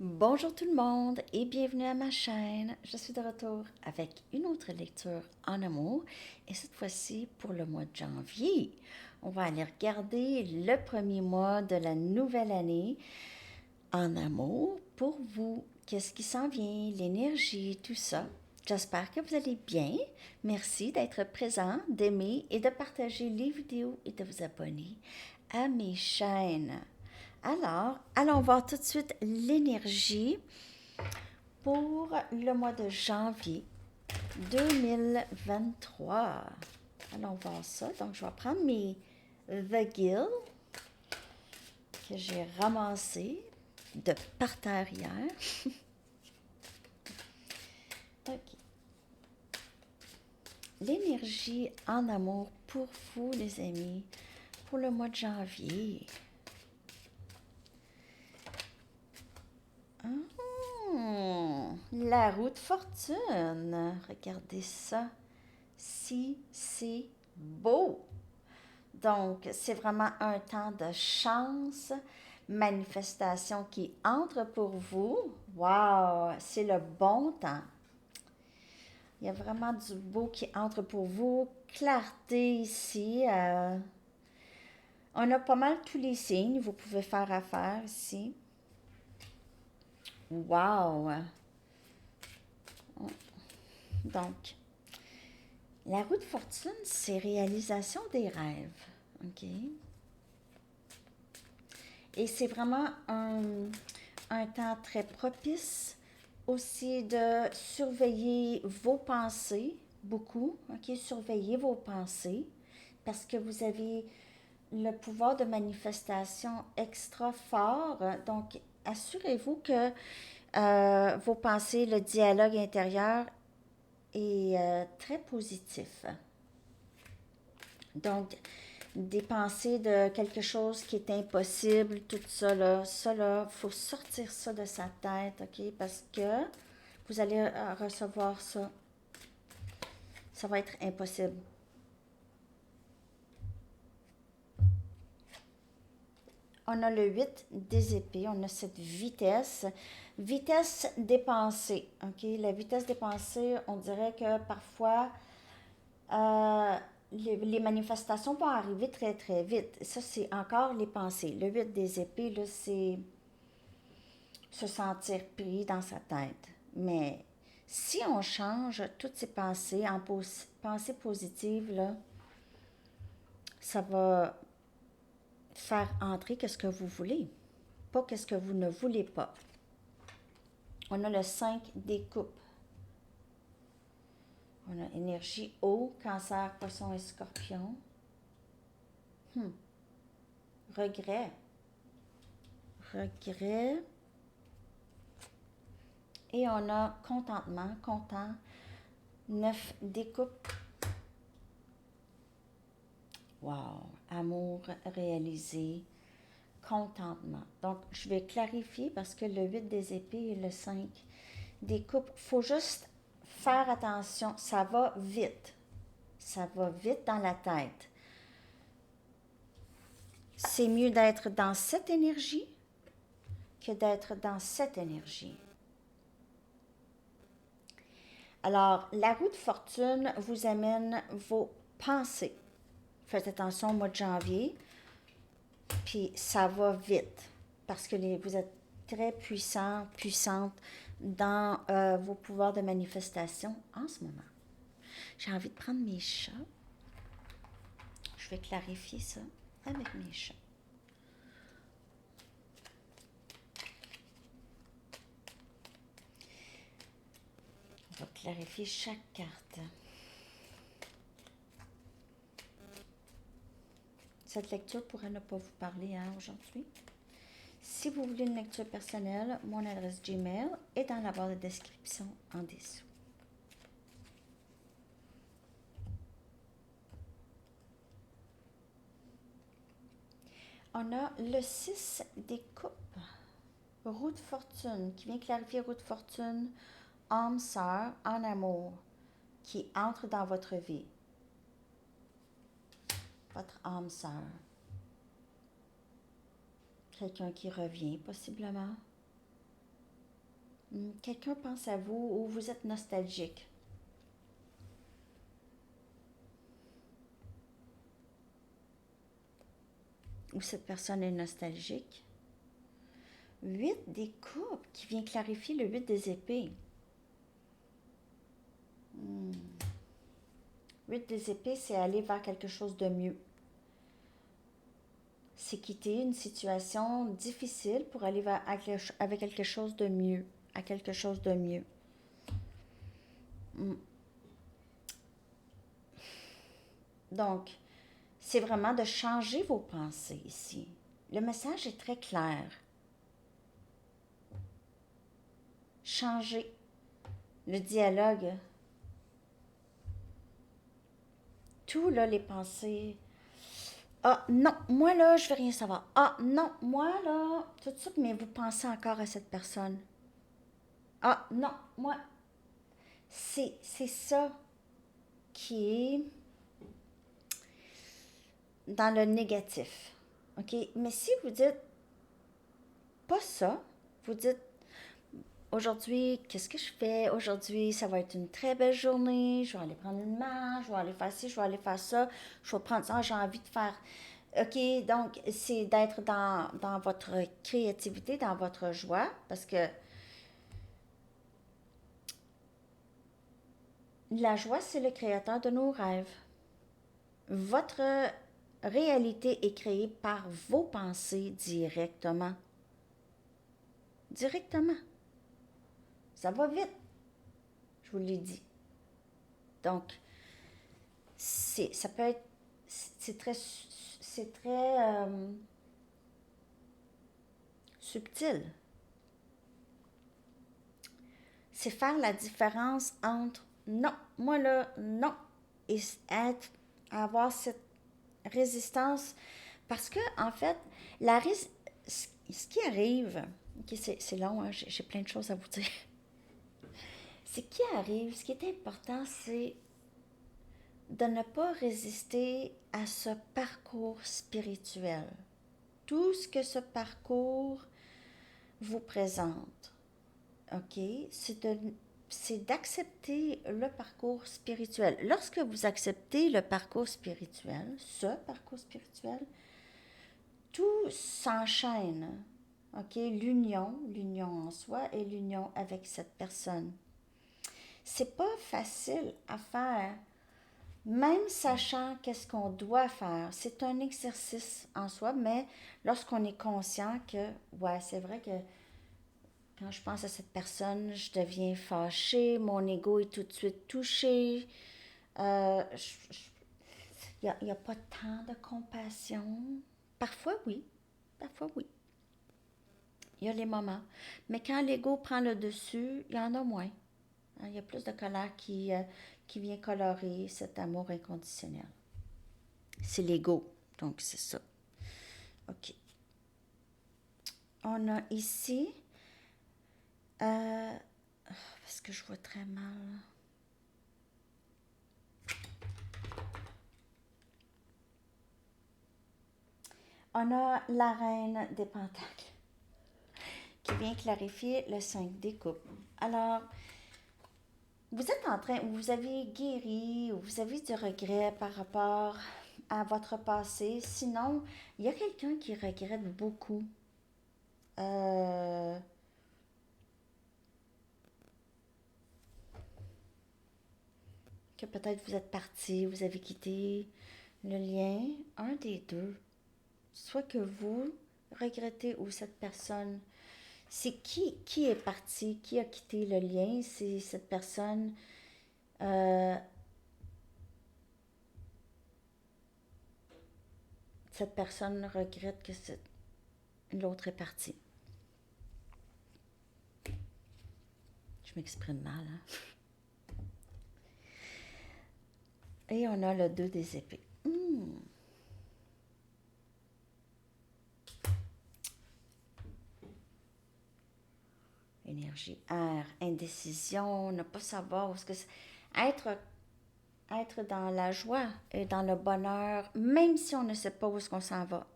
Bonjour tout le monde et bienvenue à ma chaîne. Je suis de retour avec une autre lecture en amour et cette fois-ci pour le mois de janvier. On va aller regarder le premier mois de la nouvelle année en amour pour vous. Qu'est-ce qui s'en vient, l'énergie, tout ça. J'espère que vous allez bien. Merci d'être présent, d'aimer et de partager les vidéos et de vous abonner à mes chaînes. Alors, allons voir tout de suite l'énergie pour le mois de janvier 2023. Allons voir ça. Donc, je vais prendre mes The Gill que j'ai ramassés de par terre hier. OK. L'énergie en amour pour vous, les amis, pour le mois de janvier. La roue de fortune. Regardez ça. Si c'est beau. Donc, c'est vraiment un temps de chance, manifestation qui entre pour vous. Wow, c'est le bon temps. Il y a vraiment du beau qui entre pour vous. Clarté ici. On a pas mal tous les signes. Vous pouvez faire affaire ici. Wow. Donc, la roue de fortune, c'est réalisation des rêves. OK? Et c'est vraiment un temps très propice aussi de surveiller vos pensées, beaucoup, OK? Surveillez vos pensées parce que vous avez le pouvoir de manifestation extra fort. Donc, assurez-vous que vos pensées, le dialogue intérieur est très positif. Donc, des pensées de quelque chose qui est impossible, tout ça là, faut sortir ça de sa tête, OK? Parce que vous allez recevoir ça. Ça va être impossible. On a le 8 des épées, on a cette vitesse. Vitesse dépensée, OK? La vitesse dépensée, on dirait que parfois, euh, les manifestations vont arriver très, très vite. Ça, c'est encore les pensées. Le 8 des épées, là, c'est se sentir pris dans sa tête. Mais si on change toutes ces pensées en pensées positives, là, ça va faire entrer qu'est-ce que vous voulez, pas qu'est-ce que vous ne voulez pas. On a le 5 des coupes. On a énergie eau, cancer, poisson et scorpion. Regret. Regret. Et on a contentement, content. 9 des coupes. Wow. Amour réalisé. Contentement. Donc, je vais clarifier parce que le 8 des épées et le 5 des coupes, il faut juste faire attention. Ça va vite. Ça va vite dans la tête. C'est mieux d'être dans cette énergie que d'être dans cette énergie. Alors, la roue de fortune vous amène vos pensées. Faites attention au mois de janvier, puis ça va vite parce que vous êtes très puissant, puissante dans vos pouvoirs de manifestation en ce moment. J'ai envie de prendre mes chats. Je vais clarifier ça avec mes chats. On va clarifier chaque carte. Cette lecture pourrait ne pas vous parler aujourd'hui. Si vous voulez une lecture personnelle, mon adresse Gmail est dans la barre de description en dessous. On a le 6 des coupes. Roue de fortune, qui vient clarifier roue de fortune, âme sœur en amour, qui entre dans votre vie. Votre âme sœur. Quelqu'un qui revient, possiblement. Quelqu'un pense à vous ou vous êtes nostalgique. Ou cette personne est nostalgique. 8 des coupes qui vient clarifier le 8 des épées. 8 des épées, c'est aller vers quelque chose de mieux. C'est quitter une situation difficile pour aller avec quelque chose de mieux, à quelque chose de mieux. Donc, c'est vraiment de changer vos pensées ici. Le message est très clair. Changer le dialogue. Tout, là, les pensées. Ah, non, moi, là, je veux rien savoir. Ah, non, moi, là, tout de suite, mais vous pensez encore à cette personne. Ah, non, moi, c'est ça qui est dans le négatif. OK? Mais si vous dites pas ça, vous dites aujourd'hui, qu'est-ce que je fais? Aujourd'hui, ça va être une très belle journée. Je vais aller prendre une marche, je vais aller faire ci, je vais aller faire ça. Je vais prendre ça, j'ai envie de faire. OK, donc c'est d'être dans votre créativité, dans votre joie, parce que la joie, c'est le créateur de nos rêves. Votre réalité est créée par vos pensées directement. Directement. Ça va vite, je vous l'ai dit. Donc, ça peut être, c'est très subtil. C'est faire la différence entre non, moi là, non, et avoir cette résistance. Parce que, en fait, ce qui arrive, okay, c'est long, hein, j'ai plein de choses à vous dire. Ce qui arrive, ce qui est important, c'est de ne pas résister à ce parcours spirituel. Tout ce que ce parcours vous présente, OK, c'est d'accepter le parcours spirituel. Lorsque vous acceptez le parcours spirituel, ce parcours spirituel, tout s'enchaîne. OK, l'union en soi et l'union avec cette personne. C'est pas facile à faire, même sachant qu'est-ce qu'on doit faire. C'est un exercice en soi, mais lorsqu'on est conscient que, ouais, c'est vrai que quand je pense à cette personne, je deviens fâchée, mon ego est tout de suite touché. Euh, il n'y a pas tant de compassion. Parfois, oui. Parfois, oui. Il y a les moments. Mais quand l'ego prend le dessus, il y en a moins. Il y a plus de colère qui vient colorer cet amour inconditionnel. C'est l'ego. Donc, c'est ça. OK. On a ici... parce que je vois très mal. On a la reine des pentacles qui vient clarifier le 5 des coupes. Alors, vous êtes en train, vous avez guéri, ou vous avez du regret par rapport à votre passé. Sinon, il y a quelqu'un qui regrette beaucoup. Euh, que peut-être vous êtes parti, vous avez quitté le lien, un des deux. Soit que vous regrettez ou cette personne. C'est qui est parti, qui a quitté le lien, c'est cette personne. euh, Cette personne regrette que l'autre est parti. Je m'exprime mal, hein? Et on a le 2 des épées. Énergie air, indécision, ne pas savoir où ce que c'est. Être dans la joie et dans le bonheur, même si on ne sait pas où est-ce qu'on s'en va.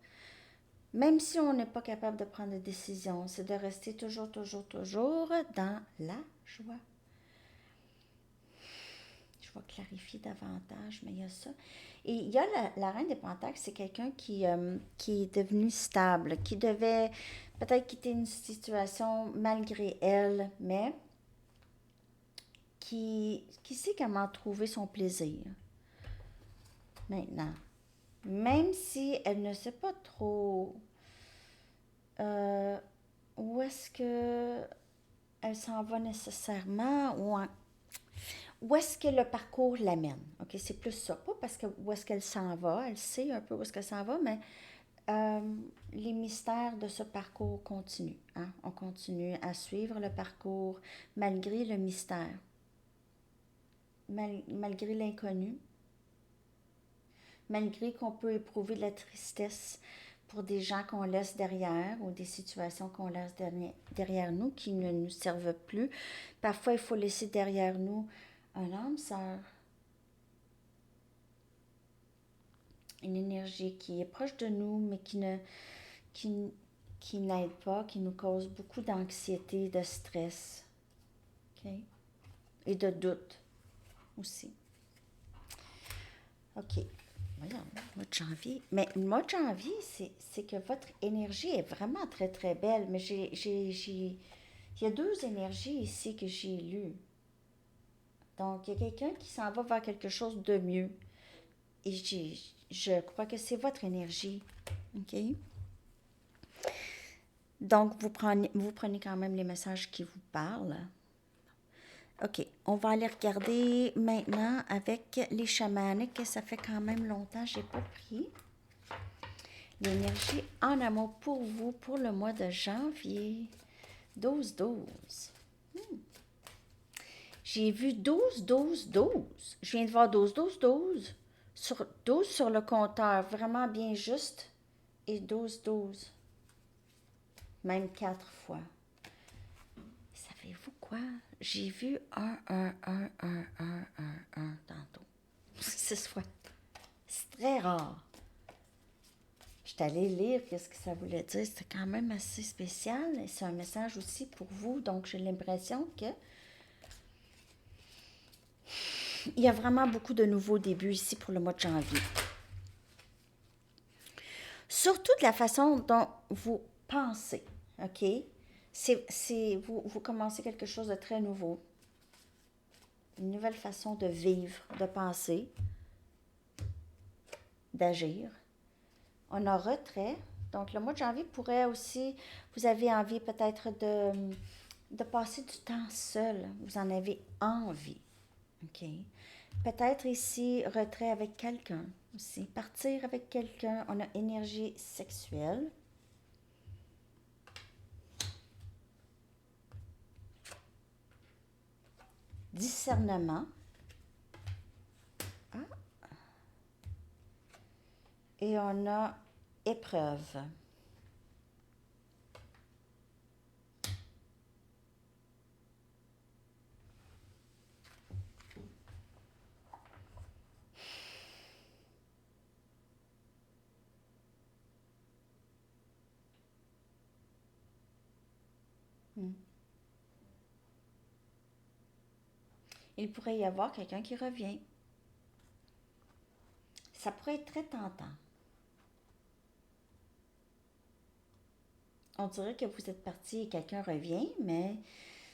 Même si on n'est pas capable de prendre des décisions, c'est de rester toujours, toujours, toujours dans la joie. Je vais clarifier davantage, mais il y a ça. Et il y a la reine des Pentacles, c'est quelqu'un qui est devenu stable, qui devait peut-être quitter une situation malgré elle, mais qui sait comment trouver son plaisir maintenant. Même si elle ne sait pas trop euh, où est-ce que elle s'en va nécessairement où est-ce que le parcours l'amène. OK, c'est plus ça. Pas parce que où est-ce qu'elle s'en va, elle sait un peu où est-ce qu'elle s'en va, mais euh, les mystères de ce parcours continuent. Hein? On continue à suivre le parcours malgré le mystère, malgré l'inconnu, malgré qu'on peut éprouver de la tristesse pour des gens qu'on laisse derrière ou des situations qu'on laisse derrière nous qui ne nous servent plus. Parfois, il faut laisser derrière nous un âme sœur, une énergie qui est proche de nous, mais qui, qui n'aide pas, qui nous cause beaucoup d'anxiété, de stress, OK? Et de doute aussi. OK. Voyons, le mois de janvier. Mais le mois de janvier, c'est que votre énergie est vraiment très, très belle. Mais il y a deux énergies ici que j'ai lues. Donc, il y a quelqu'un qui s'en va vers quelque chose de mieux. Et je crois que c'est votre énergie. OK? Donc, vous prenez quand même les messages qui vous parlent. OK, on va aller regarder maintenant avec les chamaniques. Ça fait quand même longtemps que je n'ai pas pris. L'énergie en amour pour vous pour le mois de janvier. 12-12. J'ai vu 12-12-12. Je viens de voir 12-12-12. 12 sur le compteur, vraiment bien juste. Et 12-12. Même 4 fois. Savez-vous quoi? J'ai vu 1 tantôt. 6 fois. C'est très rare. Je suis allée lire qu'est-ce que ça voulait dire. C'était quand même assez spécial. Et c'est un message aussi pour vous. Donc, j'ai l'impression que il y a vraiment beaucoup de nouveaux débuts ici pour le mois de janvier. Surtout de la façon dont vous pensez. OK? Vous commencez quelque chose de très nouveau. Une nouvelle façon de vivre, de penser, d'agir. On a retrait. Donc, le mois de janvier pourrait aussi, vous avez envie peut-être de passer du temps seul. Vous en avez envie. OK? Peut-être ici, retrait avec quelqu'un aussi. Partir avec quelqu'un. On a énergie sexuelle. Discernement. Ah. Et on a épreuve. Il pourrait y avoir quelqu'un qui revient. Ça pourrait être très tentant. On dirait que vous êtes parti et quelqu'un revient, mais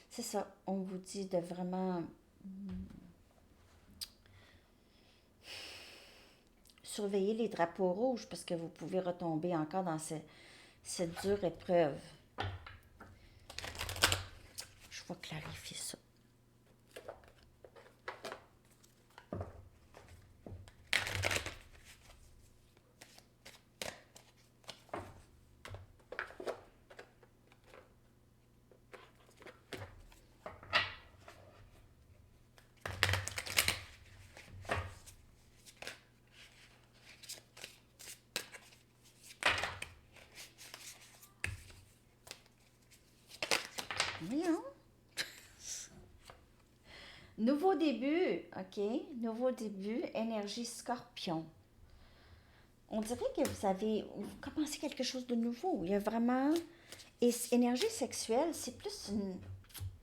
c'est ça. On vous dit de vraiment surveiller les drapeaux rouges parce que vous pouvez retomber encore dans cette dure épreuve. Je vais clarifier ça. Voyons. Nouveau début, OK? Nouveau début, énergie scorpion. on dirait que vous commencez quelque chose de nouveau. Il y a vraiment... Et énergie sexuelle, c'est plus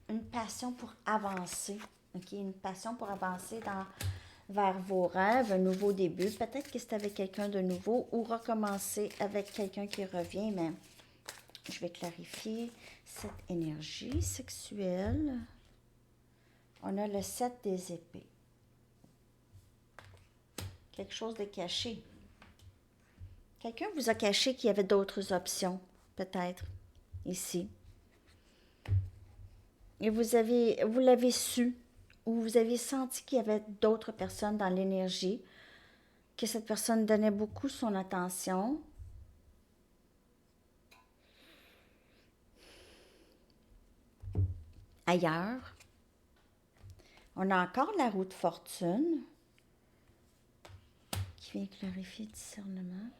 une passion pour avancer. OK? Une passion pour avancer vers vos rêves, un nouveau début. Peut-être que c'est avec quelqu'un de nouveau ou recommencer avec quelqu'un qui revient, mais je vais clarifier cette énergie sexuelle. On a le 7 des épées. Quelque chose de caché. Quelqu'un vous a caché qu'il y avait d'autres options, peut-être, ici. Et vous l'avez su, ou vous avez senti qu'il y avait d'autres personnes dans l'énergie, que cette personne donnait beaucoup son attention. Ailleurs. On a encore la roue de fortune qui vient clarifier le discernement.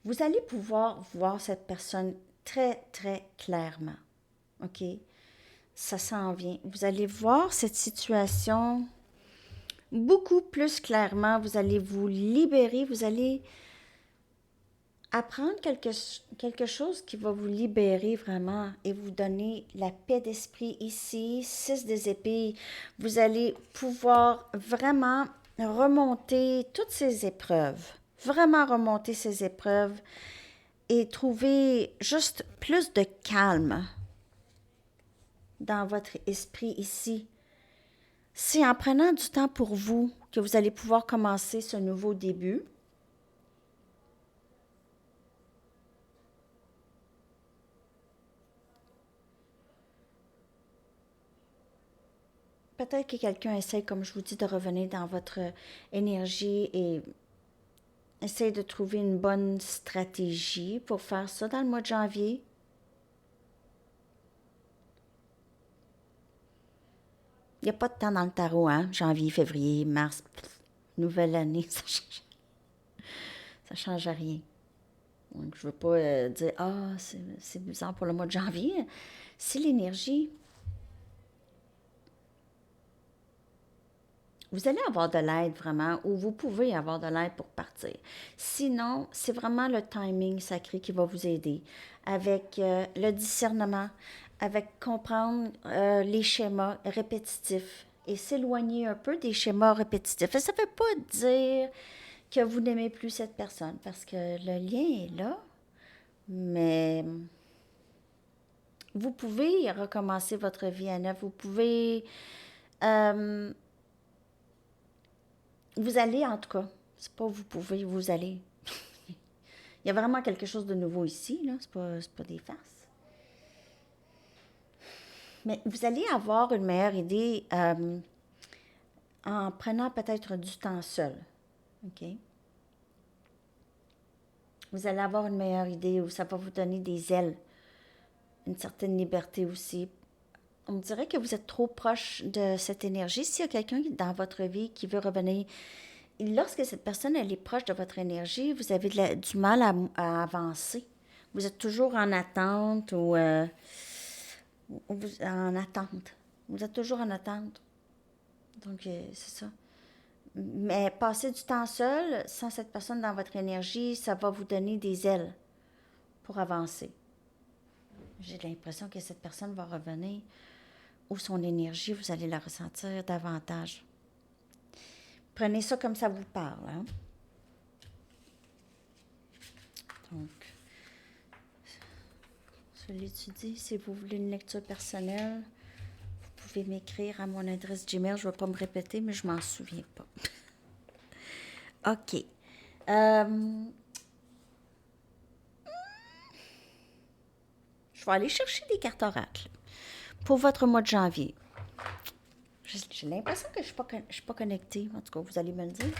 Vous allez pouvoir voir cette personne très, très clairement. OK? Ça s'en vient. Vous allez voir cette situation beaucoup plus clairement. Vous allez vous libérer. Vous allez apprendre quelque chose qui va vous libérer vraiment et vous donner la paix d'esprit ici. 6 des épées. Vous allez pouvoir vraiment remonter toutes ces épreuves. Vraiment remonter ces épreuves et trouver juste plus de calme dans votre esprit ici. C'est en prenant du temps pour vous que vous allez pouvoir commencer ce nouveau début. Peut-être que quelqu'un essaie, comme je vous dis, de revenir dans votre énergie et essaye de trouver une bonne stratégie pour faire ça dans le mois de janvier. Il n'y a pas de temps dans le tarot, hein? Janvier, février, mars, nouvelle année, ça change rien. Donc, je ne veux pas dire, c'est bizarre pour le mois de janvier. C'est l'énergie. Vous allez avoir de l'aide vraiment, ou vous pouvez avoir de l'aide pour partir. Sinon, c'est vraiment le timing sacré qui va vous aider avec le discernement, avec comprendre les schémas répétitifs et s'éloigner un peu des schémas répétitifs. Et ça ne veut pas dire que vous n'aimez plus cette personne parce que le lien est là, mais vous pouvez recommencer votre vie à neuf. Vous pouvez... vous allez, en tout cas. C'est pas vous pouvez, vous allez. Il y a vraiment quelque chose de nouveau ici, là. C'est pas des farces. Mais vous allez avoir une meilleure idée en prenant peut-être du temps seul. OK? Vous allez avoir une meilleure idée où ça va vous donner des ailes. Une certaine liberté aussi. On me dirait que vous êtes trop proche de cette énergie. S'il y a quelqu'un dans votre vie qui veut revenir, lorsque cette personne elle est proche de votre énergie, vous avez du mal à avancer. Vous êtes toujours en attente ou en attente. Vous êtes toujours en attente. Donc, c'est ça. Mais passer du temps seul, sans cette personne dans votre énergie, ça va vous donner des ailes pour avancer. J'ai l'impression que cette personne va revenir ou son énergie, vous allez la ressentir davantage. Prenez ça comme ça vous parle. Hein? Donc, je l'étudie. Si vous voulez une lecture personnelle, vous pouvez m'écrire à mon adresse Gmail. Je ne vais pas me répéter, mais je ne m'en souviens pas. OK. Je vais aller chercher des cartes oracles pour votre mois de janvier. J'ai l'impression que je ne suis pas connectée. En tout cas, vous allez me le dire.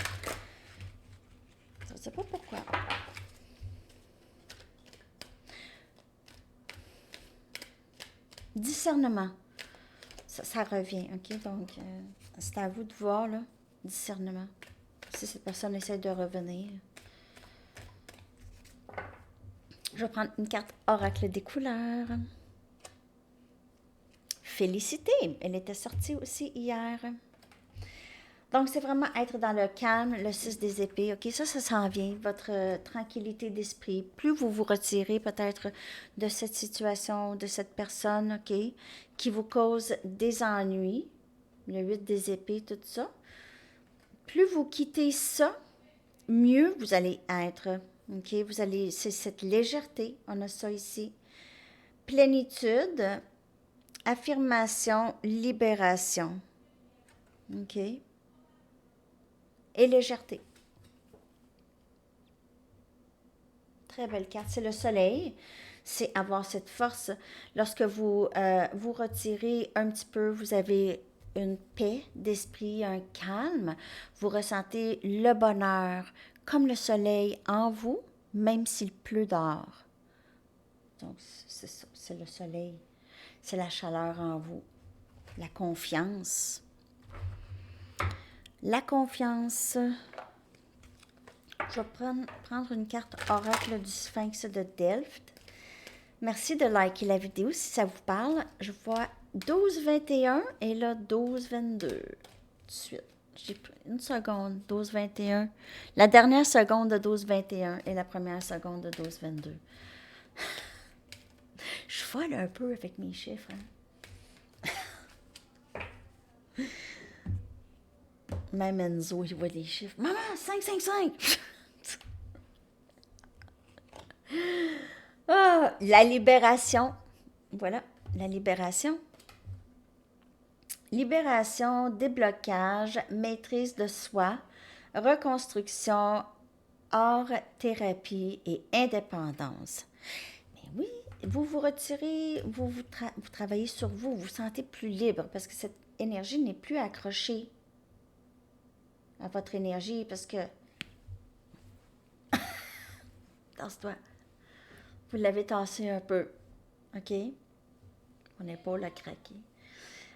Je ne sais pas pourquoi. Discernement. Ça revient, OK? Donc, c'est à vous de voir, là. Discernement. Si cette personne essaie de revenir. Je vais prendre une carte oracle des couleurs. Félicité, elle était sortie aussi hier. Donc, c'est vraiment être dans le calme, le 6 des épées. OK, ça s'en vient, votre tranquillité d'esprit. Plus vous vous retirez peut-être de cette situation, de cette personne, OK, qui vous cause des ennuis, le 8 des épées, tout ça, plus vous quittez ça, mieux vous allez être. OK, vous allez, c'est cette légèreté, on a ça ici. Plénitude, affirmation, libération. OK? Et légèreté. Très belle carte. C'est le soleil. C'est avoir cette force. Lorsque vous vous retirez un petit peu, vous avez une paix d'esprit, un calme. Vous ressentez le bonheur comme le soleil en vous, même s'il pleut dehors. Donc, c'est ça. C'est le soleil. C'est la chaleur en vous. La confiance. La confiance. Je vais prendre une carte oracle du Sphinx de Delft. Merci de liker la vidéo si ça vous parle. Je vois 12-21 et là 12-22. Tout de suite. J'ai pris une seconde, 12-21. La dernière seconde de 12-21 et la première seconde de 12-22. Je folle un peu avec mes chiffres. Hein? Même Enzo, il voit des chiffres. Maman, 5-5-5! Ah, la libération. Voilà, la libération. Libération, déblocage, maîtrise de soi, reconstruction, art, thérapie et indépendance. Mais oui, vous vous retirez, vous travaillez sur vous, vous vous sentez plus libre parce que cette énergie n'est plus accrochée à votre énergie parce que... Tasse-toi. Vous l'avez tassé un peu. OK? Mon épaule a craqué.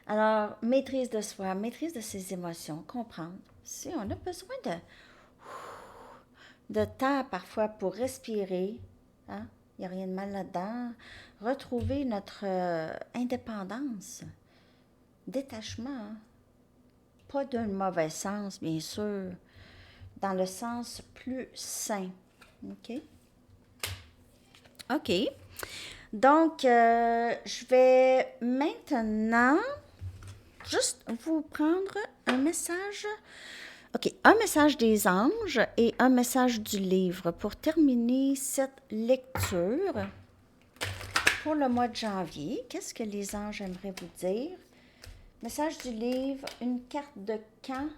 Alors, maîtrise de soi, maîtrise de ses émotions, comprendre. Si on a besoin de temps parfois pour respirer, hein? Il n'y a rien de mal là-dedans. Retrouver notre indépendance, détachement. Hein? Pas d'un mauvais sens, bien sûr, dans le sens plus sain. OK? OK. Donc, je vais maintenant juste vous prendre un message. OK, un message des anges et un message du livre pour terminer cette lecture pour le mois de janvier. Qu'est-ce que les anges aimeraient vous dire? Message du livre, une carte de camp,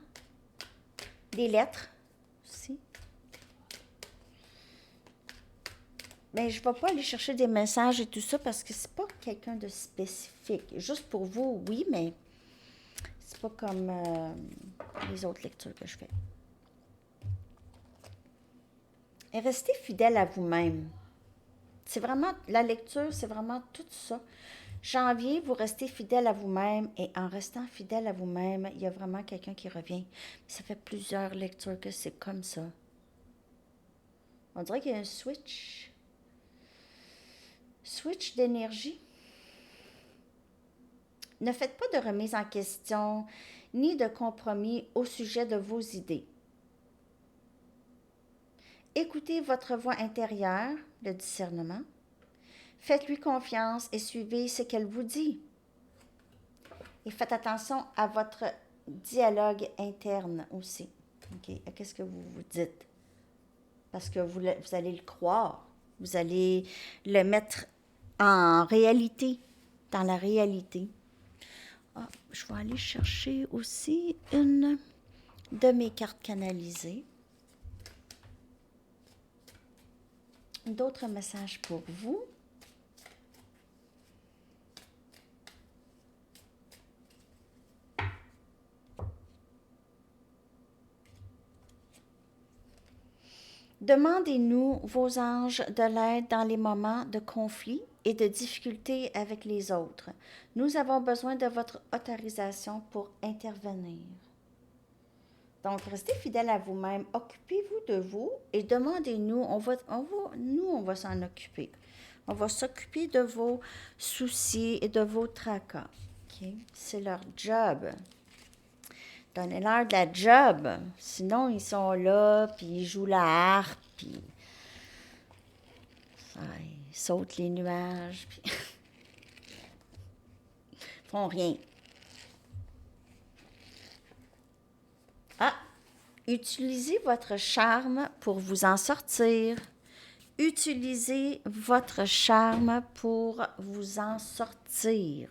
des lettres aussi. Mais je ne vais pas aller chercher des messages et tout ça parce que c'est pas quelqu'un de spécifique. Juste pour vous, oui, mais c'est pas comme les autres lectures que je fais. Et restez fidèle à vous-même. C'est vraiment, la lecture, c'est vraiment tout ça. Janvier, vous restez fidèle à vous-même et en restant fidèle à vous-même, il y a vraiment quelqu'un qui revient. Ça fait plusieurs lectures que c'est comme ça. On dirait qu'il y a un switch. Switch d'énergie. Ne faites pas de remise en question ni de compromis au sujet de vos idées. Écoutez votre voix intérieure, le discernement. Faites-lui confiance et suivez ce qu'elle vous dit. Et faites attention à votre dialogue interne aussi. Okay? Qu'est-ce que vous vous dites? Parce que vous allez le croire. Vous allez le mettre en réalité, dans la réalité. Ah, je vais aller chercher aussi une de mes cartes canalisées. D'autres messages pour vous. Demandez-nous, vos anges, de l'aide dans les moments de conflit et de difficulté avec les autres. Nous avons besoin de votre autorisation pour intervenir. Donc, restez fidèle à vous-même. Occupez-vous de vous et demandez-nous, on va s'en occuper. On va s'occuper de vos soucis et de vos tracas. Okay? C'est leur job. Donnez-leur de la job. Sinon, ils sont là, puis ils jouent la harpe, puis ils sautent les nuages, puis ils font rien. Ah! Utilisez votre charme pour vous en sortir. Utilisez votre charme pour vous en sortir.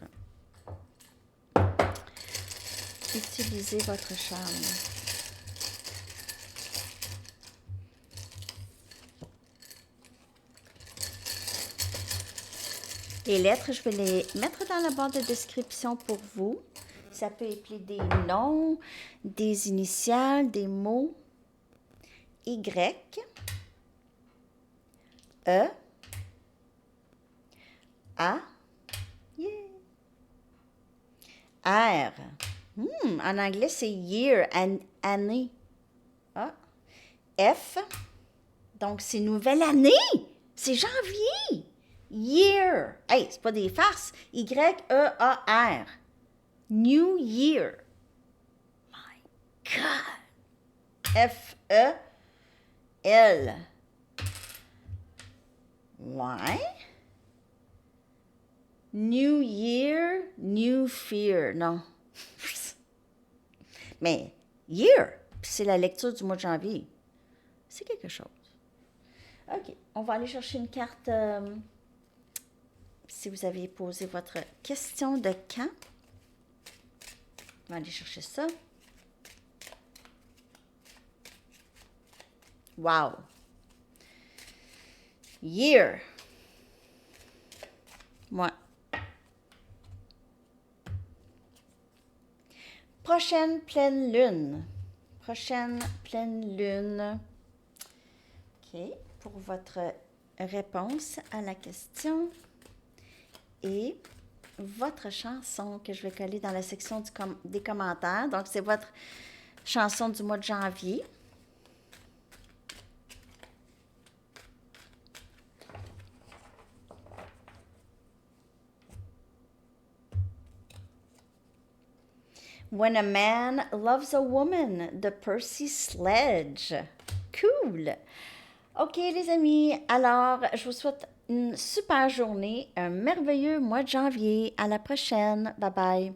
Utilisez votre charme. Les lettres, je vais les mettre dans la barre de description pour vous. Ça peut appeler des noms, des initiales, des mots. Y, E, A, yeah. R. En anglais, c'est year, année. Ah. F, donc c'est nouvelle année. C'est janvier. Year. Hey, c'est pas des farces. Y-E-A-R. New Year. My God. F-E-L. Ouais. New Year, New Fear. Non. Mais year, c'est la lecture du mois de janvier. C'est quelque chose. OK, on va aller chercher une carte. Si vous aviez posé votre question de quand, on va aller chercher ça. Wow. Year. Moi. Prochaine pleine lune. Prochaine pleine lune. OK, pour votre réponse à la question. Et votre chanson que je vais coller dans la section des commentaires. Donc, c'est votre chanson du mois de janvier. When a Man Loves a Woman de Percy Sledge. Cool! OK, les amis, alors, je vous souhaite une super journée, un merveilleux mois de janvier. À la prochaine. Bye bye.